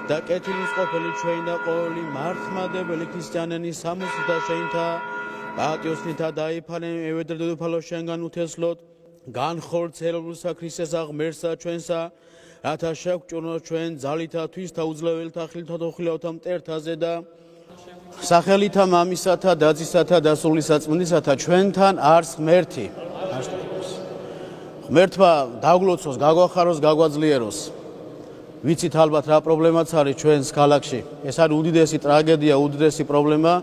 და კეთილის ყოფილი ჩვენი და ყოველი მართლმადებელი ქრისტიანენი სამოსთა შენთა პატიოსნითა დაიფალე ევედრე დედოფალო შენგან უთესლოთ განხორციელებულსა ქრისტესა ღმერთსა ჩვენსა რათა შევგჭირნოთ ჩვენ ძალითა თვისთა უძლეველთა ხილთა და ხილავთა მტერთაზე და სახელითა მამისათა დაცისათა და სულისაწმინდისათა ჩვენთან არს ღმერთი ღმერთმა დაგლოცოს გაგვახაროს გაგვაძლიეროს ვიცით ალბათ რა პრობლემაც არის ჩვენს ქალაქში ეს არის უდიდესი ტრაგედია უდიდესი პრობლემა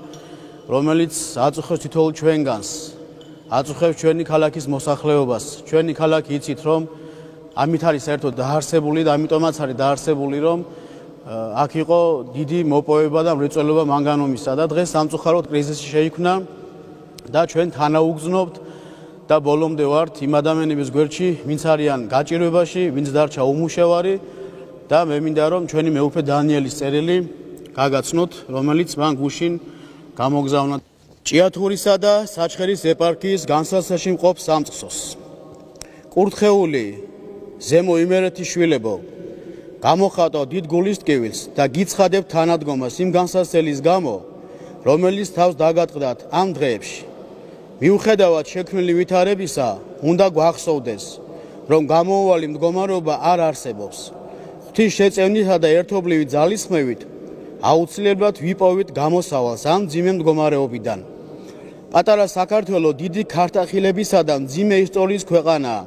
რომელიც აწუხებს თითოეულ ჩვენგანს აწუხებს ჩვენი ქალაქის მოსახლეობას ჩვენი ქალაქი იცით რომ ამით არის საერთოდ დაარსებული და ამიტომაც არის დაარსებული რომ აქ იყო დიდი მოპოვება და მრეწველობა მანგანუმისა და დღეს სამწუხაროდ კრიზისი შეიქმნა და ჩვენ თანაუგზნობთ და ბოლომდე ვართ იმ ადამიანების გვერდში ვინც არიან გაჭირვებაში ვინც დარჩა უმუშევარი და მე მინდა რომ ჩვენი მეუფე დანიელის წერილი გაგაცნოთ რომელიც მან გუშინ გამოგზავნა ჭიათურისა და საჩხერის ეპარქიის განსასაში მყოფ სამწყსოს კურთხეული ზემო იმერეთის შვილებო გამოხატო დიდ გულის ტკივილს და გიცხადებ თანადგომას იმ განსასწელის გამო რომელიც თავს დაგატყდათ ამ დღეებში მიუხედავად შექმნილი ვითარებისა უნდა გვახსოვდეს რომ გამოუვალი მდგომარეობა არ არსებობს ღვთის შეწევნითა და ერთობლივი ძალისხმევით აუცილებლად ვიპოვით გამოსავალს ამ მძიმე მდგომარეობიდან პატარა საქართველო დიდი ქართახილებისა და მძიმე ისტორიის ქვეყანაა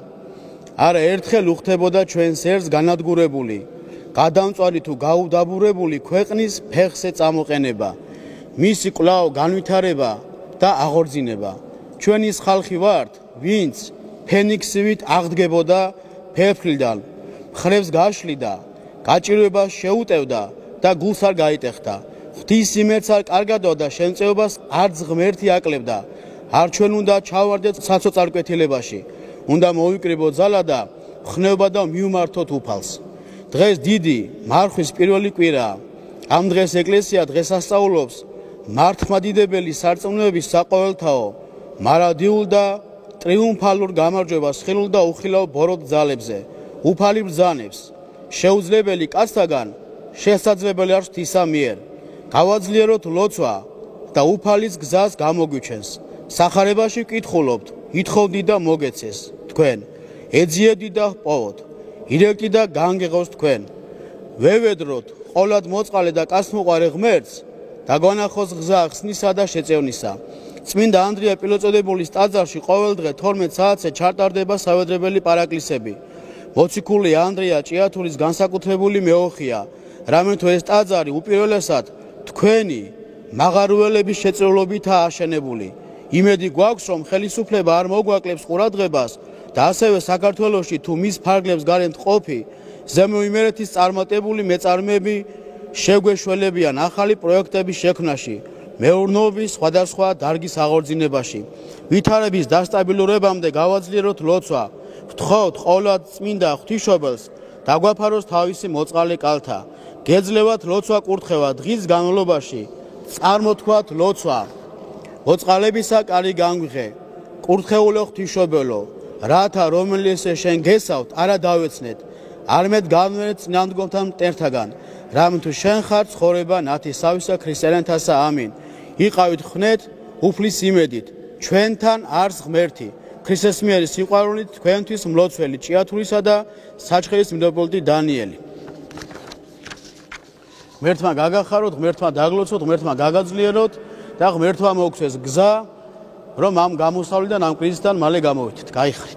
არა ერთხელ უხდებოდა ჩვენს ერს განადგურებული გადამწვარი თუ გაუდაბურებული ქვეყნის ფეხზე წამოყენება მისი კვლავ განვითარება და აღორძინება ჩვენ ის ხალხი ვართ ვინც ფენიქსივით აღდგებოდა ფერფლიდან მხრებს გაშლიდა გაჭირვებას შეუტევდა და გულს არ გაიტეხდა ღვთის იმერც არ კარგადო და შემწეობას არც ღმერთი აკლებდა არ ჩვენ უნდა ჩავარდეთ საცოწარკვეთილებაში უნდა მოვიკრიბოთ ძალა და ხნეობა და მიუმართოთ უფალს დღეს დიდი მარხვის პირველი კვირაა ამ დღეს ეკლესია დღესასწაულობს მართლმადიდებელი სარწმუნოების საყოველთაო მარადიულ და ტრიუმფალურ გამარჯვებას ხილულ და უხილავ ბოროტ ძალებზე უფალი ბრძანებს შეუძლებელი კაცთაგან შესაძლებელი არ ღვთისა მიერ გავაძლიეროთ ლოცვა და უფალის გზას გამოგვიჩენს სახარებაში ვკითხულობთ ითხოვდი და მოგეცეს თქვენ ეძიებდი და ჰპოვოთ ირეკდი და განგეღოს თქვენ ვევედროთ ყოლად მოწყალე და კაცმოყარე ღმერთს და გვანახოს გზა ხსნისა და შეწევნისა წმინდა ანდრია პილოწოდებულის ტაძარში ყოველდღე 12 საათზე ჩატარდება სავედრებელი პარაკლისები მოციქული ანდრია ჭიათურის განსაკუთრებული მეოხია რამე თუ ეს ტაძარი უპირველესად თქვენი მაღარუელების შეწრებლობითაა აშენებული იმედი გვაქვს რომ ხელისუფლება არ მოგვაკლებს ყურადღებას და ასევე საქართველოში თუ მის ფარგლებს გარეთ ყოფი ზემო იმერეთის წარმატებული მეწარმეები შეგვეშველებიან ახალი პროექტების შექმნაში მეურნეობის სხვადასხვა დარგის აღორძინებაში ვითარების დასტაბილურებამდე გავაძლიეროთ ლოცვა ვთხოვთ ყოვლად წმინდა ღვთისმშობელს დაგვაფაროს თავისი მოწყალე კალთა გეძლევათ ლოცვა კურთხევა დღის განმავლობაში წარმოთქვათ ლოცვა მოწყალებისა კარი განგვიღე კურთხეულო ღვთისმშობელო რათა რომელიც შენ გესავთ არა დავეცნეთ არამედ განვერეთ წინამდგომთან მტერთაგან რამე თუ შენ ხარ ცხოვრება ნათესავისა ქრისტიანთასა ამინ იყავით ხნეთ უფლის იმედით ჩვენთან არს ღმერთი ქრისტეს მიერი სიყვარულით თქვენთვის მლოცველი ჭიათურისა და საჩხერის მიდროპოლიტი დანიელი ღმერთმა გაგახაროთ ღმერთმა დაგლოცოთ ღმერთმა გაგაძლიეროთ და ღმერთმა მოგცეს გზა რომ ამ გამოსავლიდან ამ კრიზისიდან მალე გამოვიდეთ გაიხარით